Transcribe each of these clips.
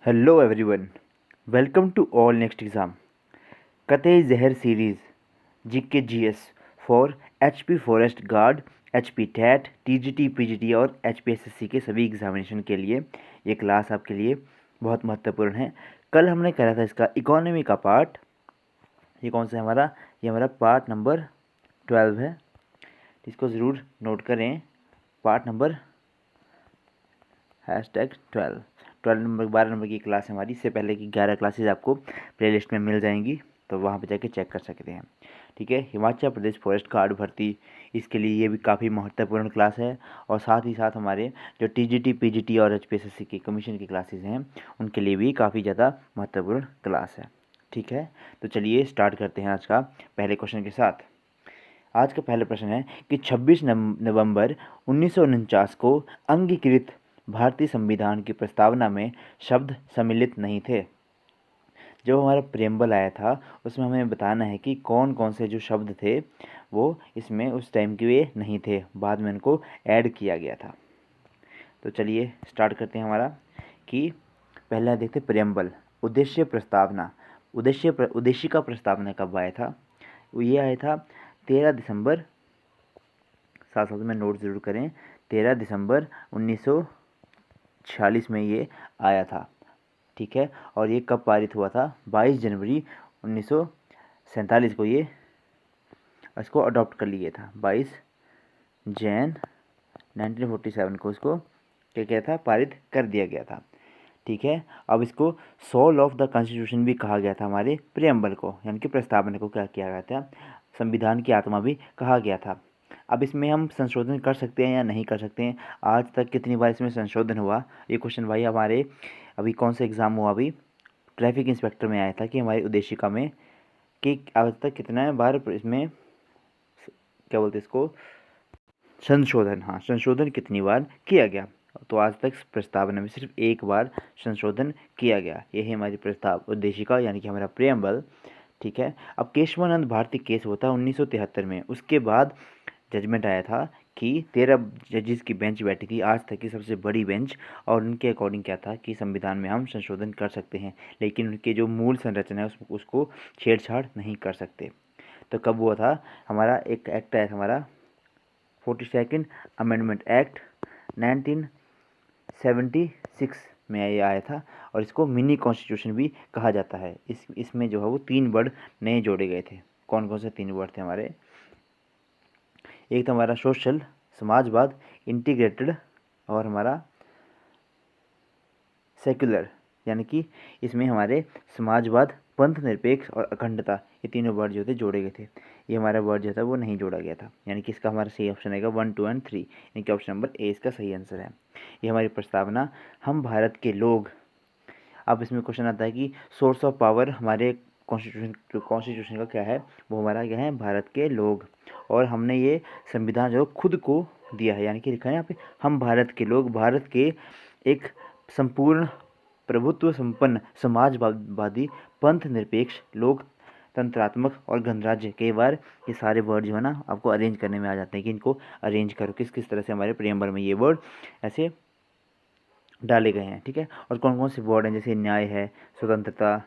Hello everyone, welcome to all next exam. कतई जहर series GK GS for HP forest guard, HP TET, TGT, PGT और HPSSC के सभी examination के लिए ये क्लास आपके लिए बहुत महत्वपूर्ण है। कल हमने करा था इसका इकोनॉमी का पार्ट। ये कौन सा है हमारा? ये हमारा पार्ट नंबर 12 है। इसको ज़रूर नोट करें। पार्ट नंबर #12 12 नंबर की क्लास है हमारी। इससे पहले की 11 क्लासेज आपको प्लेलिस्ट में मिल जाएंगी, तो वहाँ पे जाके चेक कर सकते हैं। ठीक है, हिमाचल प्रदेश फॉरेस्ट गार्ड भर्ती, इसके लिए ये भी काफ़ी महत्वपूर्ण क्लास है। और साथ ही साथ हमारे जो टीजीटी, पीजीटी और एचपीएसएससी की कमीशन की क्लासेज हैं, उनके लिए भी काफ़ी ज़्यादा महत्वपूर्ण क्लास है। ठीक है, तो चलिए स्टार्ट करते हैं आज का पहले क्वेश्चन के साथ। आज का पहला प्रश्न है कि 26 नवंबर 1949 को अंगीकृत भारतीय संविधान की प्रस्तावना में शब्द सम्मिलित नहीं थे। जो हमारा प्रेम्बल आया था उसमें हमें बताना है कि कौन कौन से जो शब्द थे वो इसमें उस टाइम के वे नहीं थे, बाद में उनको ऐड किया गया था। तो चलिए स्टार्ट करते हैं हमारा कि पहला देखते प्रेम्बल। उद्देश्य प्रस्तावना। उद्देश्य का प्रस्तावना कब आया था? ये आया था 13 दिसंबर, साथ साथ में नोट ज़रूर करें, 13 दिसंबर 1946 में ये आया था। ठीक है, और ये कब पारित हुआ था? 22 जनवरी 1947 को ये इसको अडॉप्ट कर लिया था। 22 जैन 1947 को इसको क्या किया था? पारित कर दिया गया था। ठीक है, अब इसको सोल ऑफ द कॉन्स्टिट्यूशन भी कहा गया था। हमारे प्रेम्बल को यानी कि प्रस्तावना को क्या किया गया था? संविधान की आत्मा भी कहा गया था। अब इसमें हम संशोधन कर सकते हैं या नहीं कर सकते हैं? आज तक कितनी बार इसमें संशोधन हुआ? ये क्वेश्चन भाई हमारे अभी कौन सा एग्ज़ाम हुआ? अभी ट्रैफिक इंस्पेक्टर में आया था कि हमारी उद्देशिका में कि आज तक कितना बार इसमें क्या बोलते हैं इसको, संशोधन। हाँ, संशोधन कितनी बार किया गया? तो आज तक प्रस्तावना में सिर्फ एक बार संशोधन किया गया। यही हमारी प्रस्ताव उद्देशिका यानी कि हमारा प्रेम्बल। ठीक है, अब केशवानंद भारती केस हुआ था 1973 में। उसके बाद जजमेंट आया था कि 13 जजेस की बेंच बैठी थी, आज तक की सबसे बड़ी बेंच, और उनके अकॉर्डिंग क्या था कि संविधान में हम संशोधन कर सकते हैं, लेकिन उनके जो मूल संरचना है उसको छेड़छाड़ नहीं कर सकते। तो कब हुआ था? हमारा एक एक्ट आया था, हमारा 42nd अमेंडमेंट एक्ट 1976 में ये आया था, और इसको मिनी कॉन्स्टिट्यूशन भी कहा जाता है। इसमें जो है वो 3 वर्ड नए जोड़े गए थे। कौन कौन से 3 वर्ड थे हमारे? एक था हमारा सोशल, समाजवाद, इंटीग्रेटेड, और हमारा सेक्युलर। यानी कि इसमें हमारे समाजवाद, पंथ निरपेक्ष और अखंडता, ये तीनों वर्ड जो थे जोड़े गए थे। ये हमारा वर्ड जो था वो नहीं जोड़ा गया था। यानी कि इसका हमारा सही ऑप्शन आएगा 1, 2 एंड 3, यानी कि ऑप्शन नंबर ए इसका सही आंसर है। ये हमारी प्रस्तावना हम भारत के लोग। अब इसमें क्वेश्चन आता है कि सोर्स ऑफ पावर हमारे कॉन्स्टिट्यूशन का क्या है? वो हमारा क्या है? भारत के लोग। और हमने ये संविधान जो खुद को दिया है, यानी कि लिखा है यहाँ पे हम भारत के लोग, भारत के एक संपूर्ण प्रभुत्व संपन्न समाजवादी पंथ निरपेक्ष लोकतंत्रात्मक और गणराज्य। कई बार ये सारे वर्ड जो है ना आपको अरेंज करने में आ जाते हैं कि इनको अरेंज करो किस किस तरह से हमारे प्रेम्बल में ये वर्ड ऐसे डाले गए हैं। ठीक है, और कौन कौन से वर्ड हैं? जैसे न्याय है, स्वतंत्रता,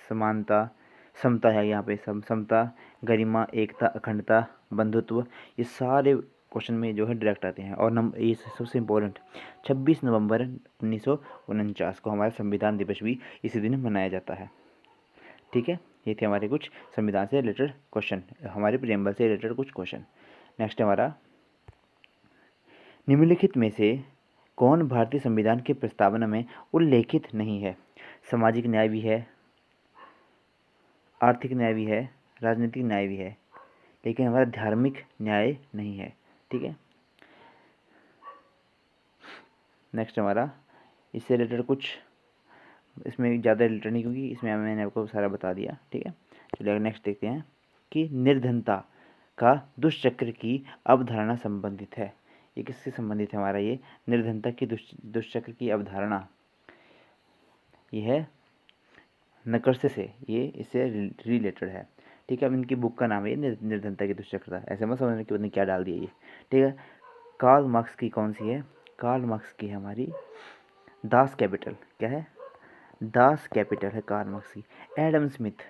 समानता, समता है, यहाँ पे समता, गरिमा, एकता, अखंडता, बंधुत्व, ये सारे क्वेश्चन में जो है डायरेक्ट आते हैं। और नंबर ये सबसे इम्पोर्टेंट 26 नवंबर 1949 को हमारा संविधान दिवस भी इसी दिन मनाया जाता है। ठीक है, ये थे हमारे कुछ संविधान से रिलेटेड क्वेश्चन, हमारे प्रेम्बल से रिलेटेड कुछ क्वेश्चन। नेक्स्ट हमारा, निम्नलिखित में से कौन भारतीय संविधान की प्रस्तावना में उल्लेखित नहीं है? सामाजिक न्याय भी है, आर्थिक न्याय भी है, राजनीतिक न्याय भी है, लेकिन हमारा धार्मिक न्याय नहीं है। ठीक है, नेक्स्ट हमारा इससे रिलेटेड कुछ, इसमें ज़्यादा रिलेटेड नहीं क्योंकि इसमें मैंने आपको सारा बता दिया। ठीक है, चलिए नेक्स्ट देखते हैं कि निर्धनता का दुष्चक्र की अवधारणा संबंधित है। ये किससे संबंधित है? हमारा ये निर्धनता की दुष्चक्र की अवधारणा, ये है नकर्से से, ये इससे रिलेटेड है। ठीक है, अब इनकी बुक का नाम है निर्धनता की दुष्चक्र। ऐसे मत समझने कि उन्होंने क्या डाल दिया ये। ठीक है, कार्ल मार्क्स की कौन सी है? कार्ल मार्क्स की है हमारी दास कैपिटल। क्या है? दास कैपिटल है कार्मार्क्स की। Adam Smith,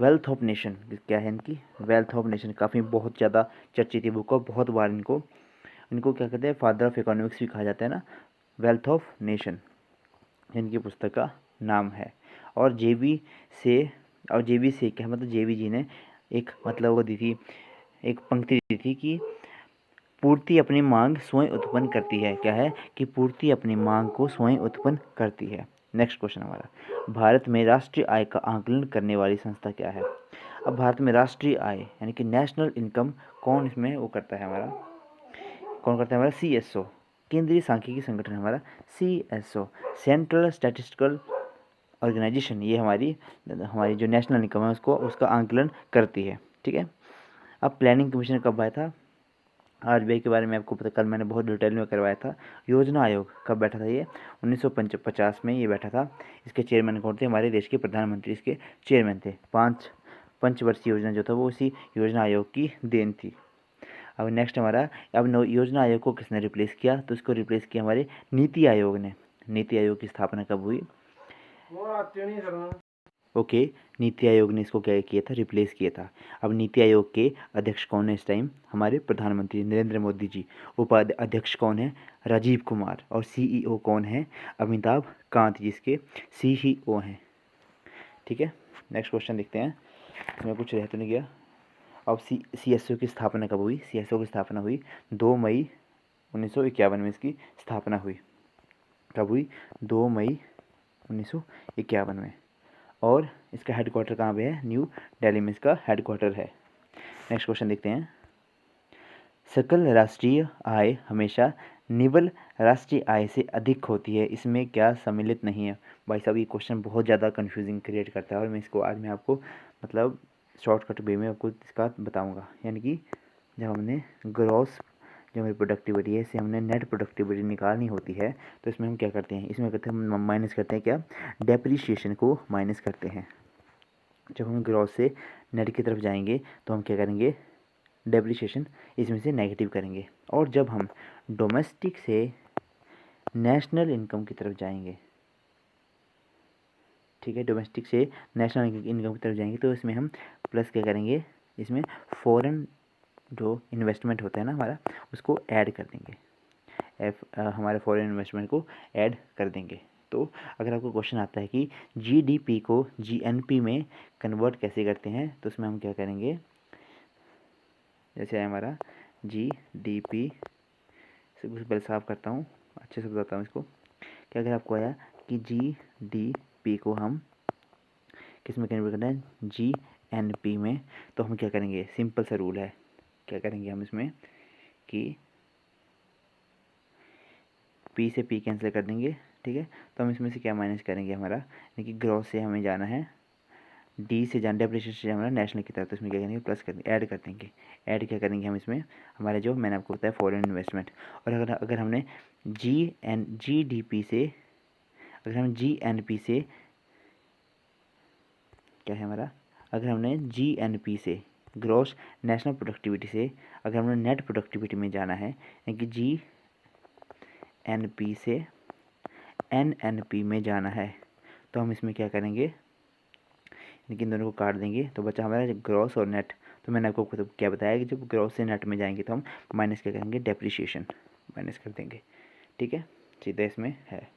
wealth of nation क्या है इनकी, वेल्थ ऑफ नेशन, काफ़ी बहुत ज़्यादा चर्चित बुक और बहुत बार इनको इनको क्या कहते हैं, फादर ऑफ इकोनॉमिक्स भी कहा जाता है ना, वेल्थ ऑफ नेशन इनकी पुस्तक का नाम है। और जेबी से, और जेबी से क्या मतलब, जेबी जी ने एक मतलब वो दी थी, एक पंक्ति दी थी कि पूर्ति अपनी मांग स्वयं उत्पन्न करती है। क्या है कि पूर्ति अपनी मांग को स्वयं उत्पन्न करती है। नेक्स्ट क्वेश्चन हमारा, भारत में राष्ट्रीय आय का आकलन करने वाली संस्था क्या है। अब भारत में राष्ट्रीय आय यानी कि नेशनल इनकम कौन इसमें वो करता है हमारा, कौन करता है हमारा, CSO, केंद्रीय सांख्यिकी संगठन हमारा CSO, सेंट्रल स्टैटिस्टिकल ऑर्गेनाइजेशन, ये हमारी हमारी जो नेशनल इनकम है उसको उसका आंकलन करती है। ठीक है। अब प्लानिंग कमीशन कब आया था, RBI के बारे में आपको पता, कल मैंने बहुत डिटेल में करवाया था। योजना आयोग कब बैठा था, ये 1950 में ये बैठा था। इसके चेयरमैन कौन थे, हमारे देश के प्रधानमंत्री इसके चेयरमैन थे। पंचवर्षीय योजना जो था वो उसी योजना आयोग की देन थी। अब नेक्स्ट हमारा, अब योजना आयोग को किसने रिप्लेस किया, तो इसको रिप्लेस किया हमारे नीति आयोग ने। नीति आयोग की स्थापना कब हुई, ओके, नीति आयोग ने इसको क्या किया था, रिप्लेस किया था। अब नीति आयोग के अध्यक्ष कौन है इस टाइम, हमारे प्रधानमंत्री नरेंद्र मोदी जी। उपाध्यक्ष कौन है, राजीव कुमार। और CEO कौन है, अमिताभ कांत, जिसके CEO हैं। ठीक है। नेक्स्ट क्वेश्चन देखते हैं, इसमें कुछ रह तो नहीं गया। अब CSO की स्थापना कब हुई, CSO की स्थापना हुई 2 मई 1951 में इसकी स्थापना हुई। कब हुई, 2 मई 1951 में। और इसका हेडक्वार्टर कहाँ पे है, न्यू दिल्ली में इसका हेडक्वार्टर है। नेक्स्ट क्वेश्चन देखते हैं, सकल राष्ट्रीय आय हमेशा निवल राष्ट्रीय आय से अधिक होती है, इसमें क्या सम्मिलित नहीं है। भाई साहब ये क्वेश्चन बहुत ज़्यादा कंफ्यूजिंग क्रिएट करता है, और मैं इसको आज मैं आपको मतलब शॉर्टकट वे में आपको इसका बताऊंगा। यानी कि जब हमने ग्रॉस, जो हमारी प्रोडक्टिविटी है, इससे हमने नेट प्रोडक्टिविटी निकालनी होती है, तो इसमें हम क्या करते हैं, इसमें करते हैं माइनस करते हैं क्या, डेप्रीशिएशन को माइनस करते हैं। जब हम ग्रॉस से नेट की तरफ जाएंगे तो हम क्या करेंगे, डेप्रीशिएशन इसमें से नेगेटिव करेंगे। और जब हम डोमेस्टिक से नेशनल इनकम की तरफ जाएंगे, ठीक है, डोमेस्टिक से नेशनल इनकम की तरफ जाएंगे, तो इसमें हम प्लस क्या करेंगे, इसमें फॉरेन जो इन्वेस्टमेंट होता है ना हमारा, उसको ऐड कर देंगे। हमारे फॉरेन इन्वेस्टमेंट को ऐड कर देंगे। तो अगर आपको क्वेश्चन आता है कि GDP को GNP में कन्वर्ट कैसे करते हैं, तो उसमें हम क्या करेंगे, जैसे है हमारा GDP, से पहले साफ करता हूँ, अच्छे से बताता हूँ इसको। क्या अगर आपको आया कि GDP को हम किस में कन्वर्ट करना है, GNP में, तो हम क्या करेंगे, सिंपल सा रूल है, क्या करेंगे हम इसमें कि P से P कैंसिल कर देंगे। ठीक है। तो हम इसमें से क्या माइनस करेंगे, हमारा यानी कि ग्रॉस से हमें जाना है, D से जाना, डेप्रिसिएशन से हमारा नेशनल की तरफ, तो इसमें क्या करेंगे, प्लस कर देंगे, ऐड कर देंगे। ऐड क्या करेंगे हम इसमें, हमारे जो मैंने आपको बताया फॉरेन इन्वेस्टमेंट। और अगर हमने GDP से, अगर हम GNP से, क्या है हमारा, अगर हमने GNP से, ग्रॉस नेशनल प्रोडक्टिविटी से, अगर हमने नेट प्रोडक्टिविटी में जाना है, यानी कि GNP से NNP में जाना है, तो हम इसमें क्या करेंगे, लेकिन दोनों को काट देंगे, तो बचा हमारा ग्रॉस और नेट। तो मैंने आपको क्या बताया कि जब ग्रॉस से नेट में जाएंगे तो हम माइनस क्या करेंगे, डेप्रिशिएशन माइनस कर देंगे। ठीक है, सीधा इसमें है,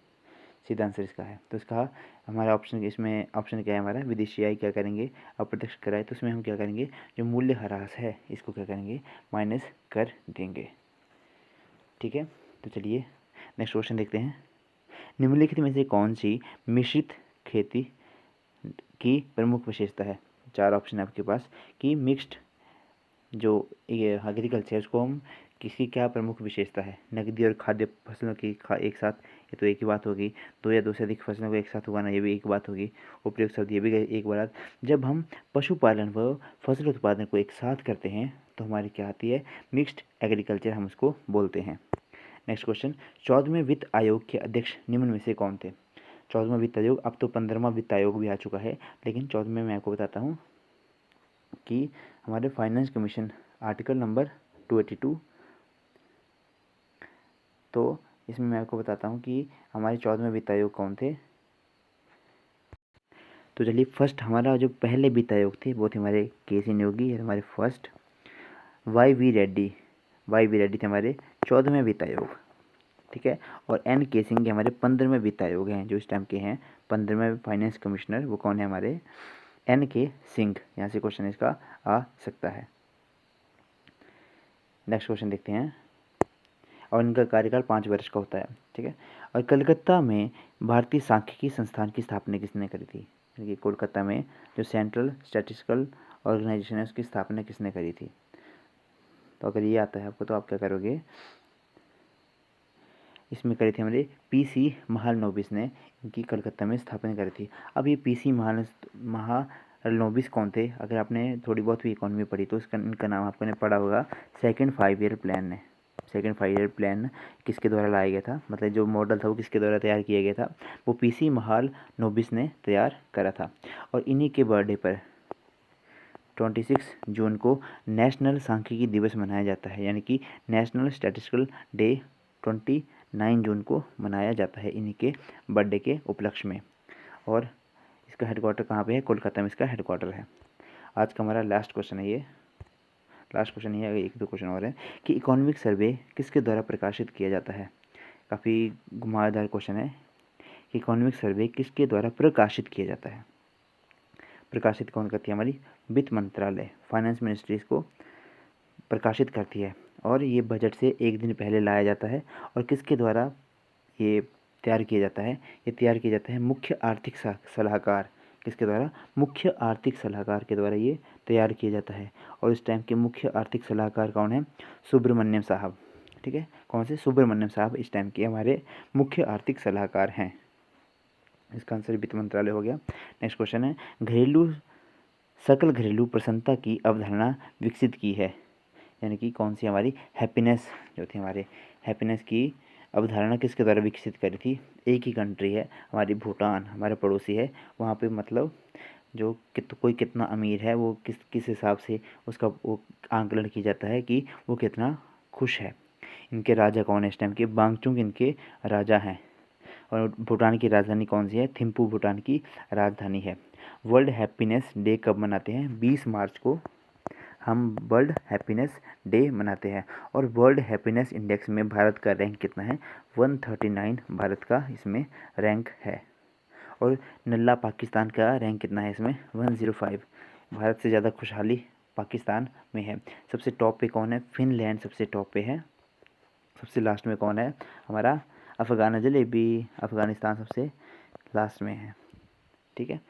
सीधा आंसर इसका है। तो इसका हमारा ऑप्शन, इसमें ऑप्शन क्या है हमारा, विदेशी आय क्या करेंगे, अप्रत्यक्ष कराए, तो उसमें हम क्या करेंगे, जो मूल्य ह्रास है इसको क्या करेंगे, माइनस कर देंगे। ठीक है। तो चलिए नेक्स्ट क्वेश्चन देखते हैं, निम्नलिखित में से कौन सी मिश्रित खेती की प्रमुख विशेषता है। 4 ऑप्शन है आपके पास कि मिक्स्ड जो ये एग्रीकल्चर है उसको हम, किसकी क्या प्रमुख विशेषता है, नकदी और खाद्य फसलों की एक साथ, ये तो एक ही बात होगी। 2 या 2 से अधिक फसलों को एक साथ उगाना, ये भी एक बात होगी। उपयुक्त शब्द, ये भी एक बात। जब हम पशुपालन व फसल उत्पादन को एक साथ करते हैं तो हमारी क्या आती है, मिक्स्ड एग्रीकल्चर हम उसको बोलते हैं। नेक्स्ट क्वेश्चन, 14वें वित्त आयोग के अध्यक्ष निम्न में से कौन थे। 14वां वित्त आयोग, अब तो 15वां वित्त आयोग भी आ चुका है, लेकिन 14वें में आपको बताता हूँ कि हमारे फाइनेंस कमीशन आर्टिकल नंबर 282, तो इसमें मैं आपको बताता हूँ कि हमारे 14वें वित्त आयोग कौन थे। तो चलिए फर्स्ट हमारा जो पहले वित्त आयोग थे वो थे हमारे के.सी. न्योगी, हमारे फर्स्ट। वाई.वी. रेड्डी थे हमारे 14वें वित्त आयोग, ठीक है। और N.K. सिंह हमारे 15वें वित्त आयोग हैं, जो इस टाइम के हैं 15वें फाइनेंस कमिश्नर, वो कौन है हमारे N.K. सिंह। यहाँ से क्वेश्चन इसका आ सकता है। नेक्स्ट क्वेश्चन देखते हैं। और इनका कार्यकाल 5 वर्ष का होता है, ठीक है। और कलकत्ता में भारतीय सांख्यिकी संस्थान की स्थापना किसने करी थी? यानी कि कोलकाता में जो सेंट्रल स्टैटिस्टिकल ऑर्गेनाइजेशन है उसकी स्थापना किसने करी थी? तो अगर ये आता है आपको तो आप क्या करोगे, इसमें करी थी हमारे पी.सी. महालनोबिस ने इनकी कलकत्ता में स्थापना करी थी। अब ये पी.सी. महालनोबिस कौन थे? अगर आपने थोड़ी बहुत भी इकोनॉमी पढ़ी तो इसका इनका नाम आपने पढ़ा होगा सेकंड 5 ईयर प्लान ने। सेकंड 5 ईयर प्लान किसके द्वारा लाया गया था, मतलब जो मॉडल था वो किसके द्वारा तैयार किया गया था? वो पी.सी. महालनोबिस ने तैयार करा था। और इन्हीं के बर्थडे पर 26 जून को नेशनल सांख्यिकी दिवस मनाया जाता है, यानी कि नेशनल स्टैटिस्टिकल डे 29 जून को मनाया जाता है इन्हीं के बर्थडे के उपलक्ष्य में। और इसका हेडक्वार्टर कहाँ पे है? कोलकाता में इसका हेडक्वार्टर है। आज का हमारा लास्ट क्वेश्चन है ये, लास्ट क्वेश्चन ये है, 1-2 क्वेश्चन और है कि इकोनॉमिक सर्वे किसके द्वारा प्रकाशित किया जाता है? काफ़ी घुमावदार क्वेश्चन है कि इकोनॉमिक सर्वे किसके द्वारा प्रकाशित किया जाता है? प्रकाशित कौन करती है? हमारी वित्त मंत्रालय, फाइनेंस मिनिस्ट्री इसको प्रकाशित करती है। और ये बजट से एक दिन पहले लाया जाता है। और किसके द्वारा ये तैयार किया जाता है? ये तैयार किया जाता है मुख्य आर्थिक सलाहकार। किसके द्वारा? मुख्य आर्थिक सलाहकार के द्वारा ये तैयार किया जाता है। और इस टाइम के मुख्य आर्थिक सलाहकार कौन है? सुब्रमण्यम साहब, ठीक है। कौन से? सुब्रमण्यम साहब इस टाइम के हमारे मुख्य आर्थिक सलाहकार हैं। इसका आंसर वित्त मंत्रालय हो गया। नेक्स्ट क्वेश्चन है, सकल घरेलू प्रसन्नता की अवधारणा विकसित की है? यानी कि कौन सी हमारी हैप्पीनेस जो थी, हमारे हैप्पीनेस की अवधारणा किसके द्वारा विकसित करी थी? एक ही कंट्री है हमारी भूटान, हमारा पड़ोसी है। वहाँ पे मतलब जो कोई कितना अमीर है वो किस किस हिसाब से उसका वो आंकलन किया जाता है कि वो कितना खुश है। इनके राजा कौन है इस टाइम के? वांगचुक इनके राजा हैं। और भूटान की राजधानी कौन सी है? थिम्पू भूटान की राजधानी है। वर्ल्ड हैप्पीनेस डे कब मनाते हैं? 20 मार्च को हम वर्ल्ड हैप्पीनेस डे मनाते हैं। और वर्ल्ड हैप्पीनेस इंडेक्स में भारत का रैंक कितना है? 139 भारत का इसमें रैंक है। और नल्ला पाकिस्तान का रैंक कितना है इसमें? 105। भारत से ज़्यादा खुशहाली पाकिस्तान में है। सबसे टॉप पे कौन है? फिनलैंड सबसे टॉप पे है। सबसे लास्ट में कौन है? हमारा अफ़गानिस्तान सबसे लास्ट में है, ठीक है।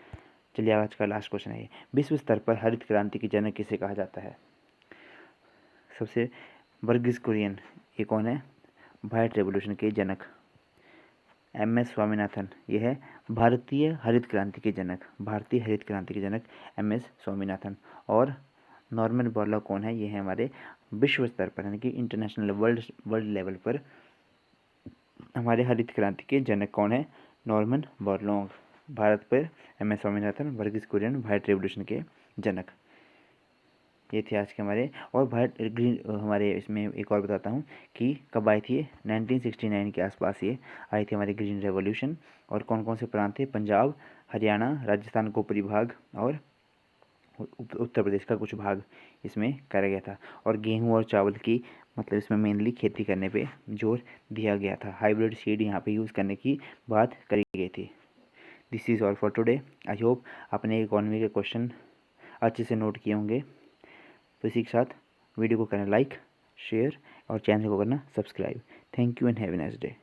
चलिए आज का लास्ट क्वेश्चन है ये, विश्व स्तर पर हरित क्रांति के जनक किसे कहा जाता है? सबसे वर्गीस कुरियन, ये कौन है? व्हाइट रेवोल्यूशन के जनक। MS स्वामीनाथन, ये है भारतीय हरित क्रांति के जनक, भारतीय हरित क्रांति के जनक MS स्वामीनाथन। और नॉर्मन बोरलॉग कौन है? ये है हमारे विश्व स्तर पर यानी कि इंटरनेशनल वर्ल्ड लेवल पर हमारे हरित क्रांति के जनक कौन है? Norman Borlaug. भारत पर MS Swaminathan, Verghese Kurien, white revolution के जनक। ये थे आज के हमारे। और व्हाइट ग्रीन हमारे इसमें एक और बताता हूँ कि कब आई थी ये? 1969 के आसपास ये आई थी हमारी ग्रीन रेवोल्यूशन। और कौन कौन से प्रांत थे? पंजाब, हरियाणा, राजस्थान का ऊपरी भाग और उत्तर प्रदेश का कुछ भाग इसमें करा गया था। और गेहूँ और चावल की मतलब इसमें मेनली खेती करने पे जोर दिया गया था। हाइब्रिड सीड यहाँ पे यूज़ करने की बात करी गई थी। This is all for today. I hope आपने इकोनॉमी के क्वेश्चन अच्छे से नोट किए होंगे। तो इसी के साथ वीडियो को करना लाइक, शेयर और चैनल को करना subscribe. Thank you and have a nice day.